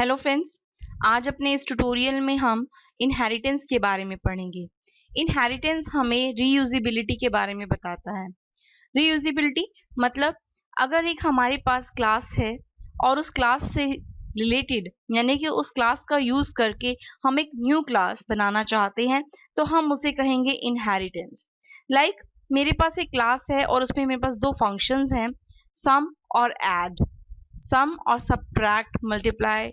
Hello friends, आज अपने इस ट्यूटोरियल में हम इनहेरिटेंस के बारे में पढ़ेंगे। इनहेरिटेंस हमें रीयूजेबिलिटी के बारे में बताता है। रीयूजेबिलिटी मतलब अगर एक हमारे पास क्लास है और उस क्लास से रिलेटेड यानी कि उस क्लास का यूज करके हम एक न्यू क्लास बनाना चाहते हैं तो हम उसे कहेंगे इनहेरिटेंस। लाइक मेरे पास एक क्लास है और उसमें मेरे पास दो फंक्शंस हैं, सम और ऐड। सम और सब्ट्रैक्ट, मल्टीप्लाई,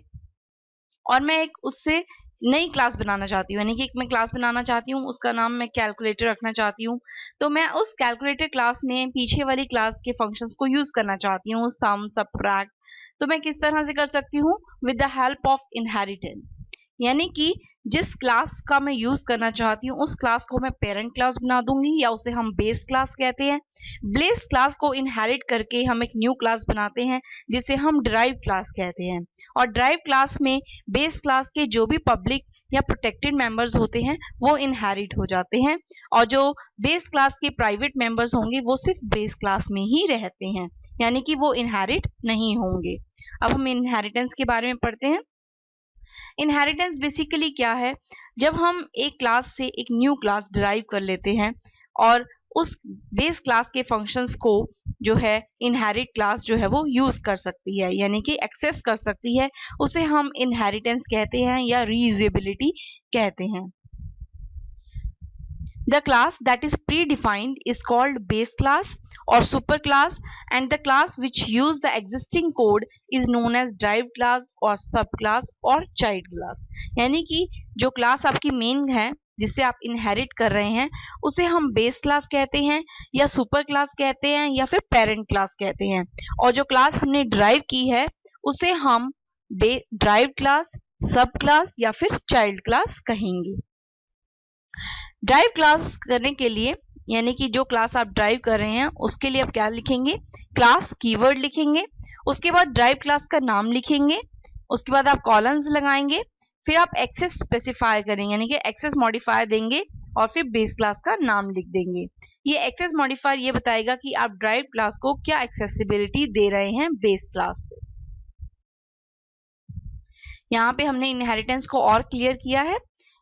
और मैं एक उससे नई क्लास बनाना चाहती हूँ, यानी कि एक मैं क्लास बनाना चाहती हूँ, उसका नाम मैं कैलकुलेटर रखना चाहती हूँ। तो मैं उस कैलकुलेटर क्लास में पीछे वाली क्लास के फंक्शंस को यूज करना चाहती हूँ, सम, सब्ट्रैक्ट। तो मैं किस तरह से कर सकती हूँ? With the help of inheritance. यानी कि जिस क्लास का मैं यूज करना चाहती हूँ उस क्लास को मैं पेरेंट क्लास बना दूंगी, या उसे हम बेस क्लास कहते हैं। बेस क्लास को इनहेरिट करके हम एक न्यू क्लास बनाते हैं जिसे हम डिराइव क्लास कहते हैं। और डिराइव क्लास में बेस क्लास के जो भी पब्लिक या प्रोटेक्टेड मेंबर्स होते हैं वो इनहेरिट हो जाते हैं, और जो बेस क्लास के प्राइवेट मेंबर्स होंगे वो सिर्फ बेस क्लास में ही रहते हैं, यानी कि वो इनहेरिट नहीं होंगे। अब हम इनहेरिटेंस के बारे में पढ़ते हैं। इनहेरिटेंस बेसिकली क्या है? जब हम एक क्लास से एक न्यू क्लास डिराइव कर लेते हैं और उस बेस क्लास के फंक्शंस को जो है इनहेरिट क्लास जो है वो यूज कर सकती है, यानी कि एक्सेस कर सकती है, उसे हम इनहेरिटेंस कहते हैं या रीयूजेबिलिटी कहते हैं। The class that is predefined is called base class or superclass, and the class which use the existing code is known as derived class or subclass or child class। यानी कि जो class आपकी main है जिससे आप inherit कर रहे हैं उसे हम बेस क्लास कहते हैं या सुपर क्लास कहते हैं या फिर पेरेंट क्लास कहते हैं, और जो क्लास हमने ड्राइव की है उसे हम ड्राइव क्लास, सब क्लास या फिर चाइल्ड क्लास कहेंगे। ड्राइव क्लास करने के लिए यानी कि जो क्लास आप ड्राइव कर रहे हैं उसके लिए आप क्या लिखेंगे? क्लास कीवर्ड लिखेंगे, उसके बाद ड्राइव क्लास का नाम लिखेंगे, उसके बाद आप कॉलम्स लगाएंगे, फिर आप एक्सेस स्पेसिफाई करेंगे यानी कि एक्सेस मॉडिफायर देंगे और फिर बेस क्लास का नाम लिख देंगे। ये एक्सेस मॉडिफायर ये बताएगा कि आप ड्राइव क्लास को क्या एक्सेसिबिलिटी दे रहे हैं बेस क्लास से। यहाँ पे हमने इनहेरिटेंस को और क्लियर किया है।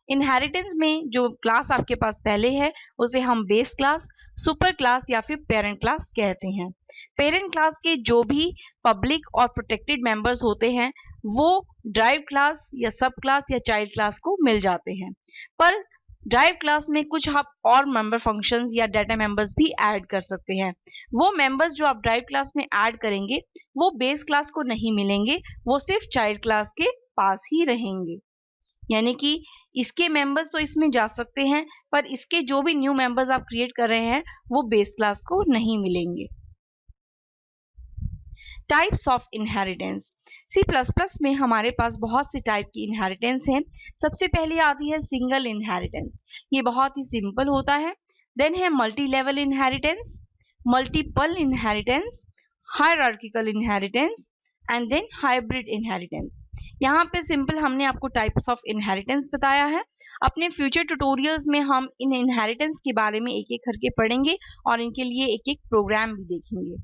इनहेरिटेंस में जो क्लास आपके पास पहले है उसे हम बेस क्लास, सुपर क्लास या फिर पेरेंट क्लास कहते हैं। पेरेंट क्लास के जो भी पब्लिक और प्रोटेक्टेड मेंबर्स होते हैं वो ड्राइव क्लास या सब क्लास या चाइल्ड क्लास को मिल जाते हैं, पर ड्राइव क्लास में कुछ आप और मेंबर फंक्शंस या डाटा मेंबर्स भी ऐड कर सकते हैं। वो मेंबर्स जो आप ड्राइव क्लास में ऐड करेंगे वो बेस क्लास को नहीं मिलेंगे, वो सिर्फ चाइल्ड क्लास के पास ही रहेंगे। यानी कि इसके मेंबर्स तो इसमें जा सकते हैं पर इसके जो भी न्यू मेंबर्स आप क्रिएट कर रहे हैं वो बेस क्लास को नहीं मिलेंगे। Types of inheritance. C++ में हमारे पास बहुत सी टाइप की इनहेरिटेंस हैं। सबसे पहले आती है सिंगल इनहेरिटेंस, ये बहुत ही सिंपल होता है। देन है multi level inheritance, multiple inheritance, hierarchical inheritance and then hybrid inheritance. यहाँ पे सिंपल हमने आपको टाइप्स ऑफ इनहेरिटेंस बताया है। अपने फ्यूचर ट्यूटोरियल्स में हम इन इनहेरिटेंस के बारे में एक एक करके पढ़ेंगे और इनके लिए एक एक प्रोग्राम भी देखेंगे।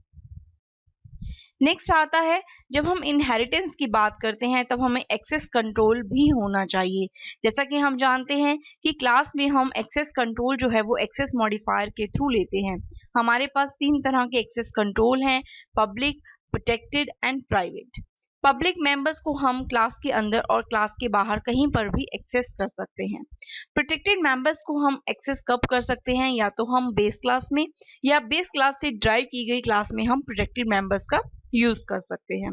नेक्स्ट आता है, जब हम इनहेरिटेंस की बात करते हैं तब हमें एक्सेस कंट्रोल भी होना चाहिए। जैसा कि हम जानते हैं कि क्लास में हम एक्सेस कंट्रोल जो है वो एक्सेस मॉडिफायर के थ्रू लेते हैं। हमारे पास तीन तरह के एक्सेस कंट्रोल हैं, public, protected and private. Public members को हम क्लास के अंदर और क्लास के बाहर कहीं पर भी एक्सेस कर सकते हैं। प्रोटेक्टेड मेंबर्स को हम एक्सेस कब कर सकते हैं? या तो हम बेस क्लास में या बेस क्लास से ड्राइव की गई क्लास में हम प्रोटेक्टेड मेंबर्स का यूज कर सकते हैं।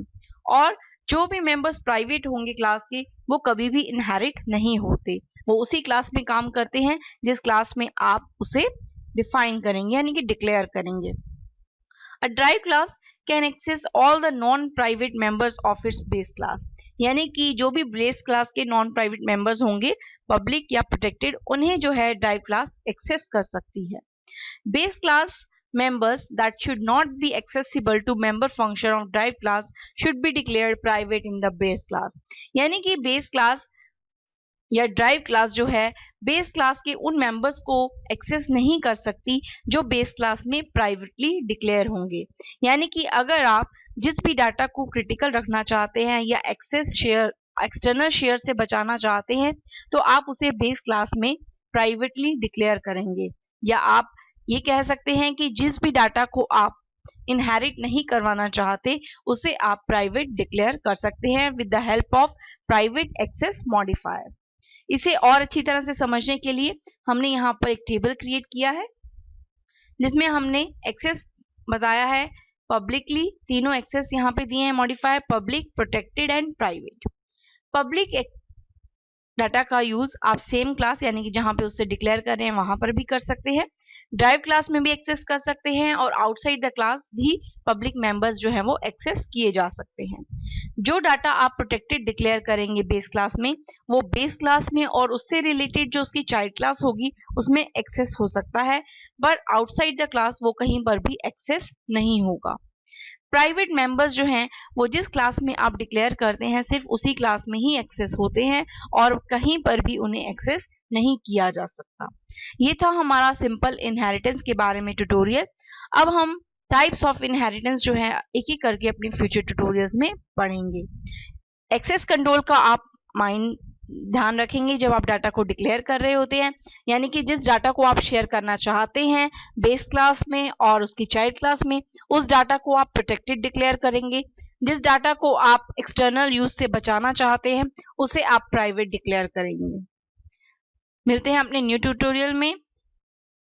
और जो भी मेंबर्स प्राइवेट होंगे क्लास के वो कभी भी इनहेरिट नहीं होते, वो उसी क्लास में काम करते हैं जिस क्लास में आप उसे डिफाइन करेंगे यानी कि डिक्लेयर करेंगे। A derived class can access all the non-private members of its base class, यानी कि जो भी बेस क्लास के नॉन प्राइवेट मेंबर्स होंगे पब्लिक या प्रोटेक्टेड उन्हें जो है ड्राइव क्लास एक्सेस कर सकती है। Base class members that should not be accessible to member function of derived class should be declared private in the base class। यानी कि बेस क्लास या ड्राइव क्लास जो है बेस क्लास के उन मेंबर्स को एक्सेस नहीं कर सकती जो बेस क्लास में प्राइवेटली डिक्लेयर होंगे। यानी कि अगर आप जिस भी डाटा को क्रिटिकल रखना चाहते हैं या एक्सेस शेयर एक्सटर्नल शेयर से बचाना चाहते हैं तो आप उसे बेस क्लास में प्राइवेटली डिक्लेयर करेंगे, या आप ये कह सकते हैं कि जिस भी डाटा को आप इनहेरिट नहीं करवाना चाहते उसे आप प्राइवेट डिक्लेयर कर सकते हैं with the help of private access modifier. इसे और अच्छी तरह से समझने के लिए हमने यहाँ पर एक टेबल क्रिएट किया है जिसमें हमने एक्सेस बताया है पब्लिकली, तीनों एक्सेस यहाँ पे दिए हैं modifier public, protected and private. Public data का यूज आप सेम क्लास यानी कि जहां पे उससे डिक्लेयर कर रहे हैं वहां पर भी कर सकते हैं, ड्राइव क्लास में भी एक्सेस कर सकते हैं और आउटसाइड द क्लास भी पब्लिक मेंबर्स जो है वो एक्सेस किए जा सकते हैं। जो डाटा आप प्रोटेक्टेड डिक्लेयर करेंगे बेस क्लास में वो बेस क्लास में और उससे रिलेटेड जो उसकी चाइल्ड क्लास होगी उसमें एक्सेस हो सकता है, बट आउटसाइड द क्लास वो कहीं पर भी एक्सेस नहीं होगा। प्राइवेट मेंबर्स जो हैं वो जिस क्लास में आप डिक्लेयर करते हैं सिर्फ उसी क्लास में ही एक्सेस होते हैं और कहीं पर भी उन्हें एक्सेस नहीं किया जा सकता। ये था हमारा सिंपल इनहेरिटेंस के बारे में ट्यूटोरियल। अब हम टाइप्स ऑफ इनहेरिटेंस जो है एक एक करके अपने फ्यूचर ट्यूटोरियल्स में पढ़ेंगे। एक्सेस कंट्रोल का आप ध्यान रखेंगे जब आप डाटा को डिक्लेयर कर रहे होते हैं, यानी कि जिस डाटा को आप शेयर करना चाहते हैं बेस क्लास में और उसकी चाइल्ड क्लास में उस डाटा को आप प्रोटेक्टेड डिक्लेयर करेंगे, जिस डाटा को आप एक्सटर्नल यूज से बचाना चाहते हैं उसे आप प्राइवेट डिक्लेयर करेंगे। मिलते हैं अपने न्यू ट्यूटोरियल में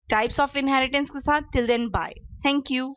टाइप्स ऑफ इनहेरिटेंस के साथ। Till then bye, thank you.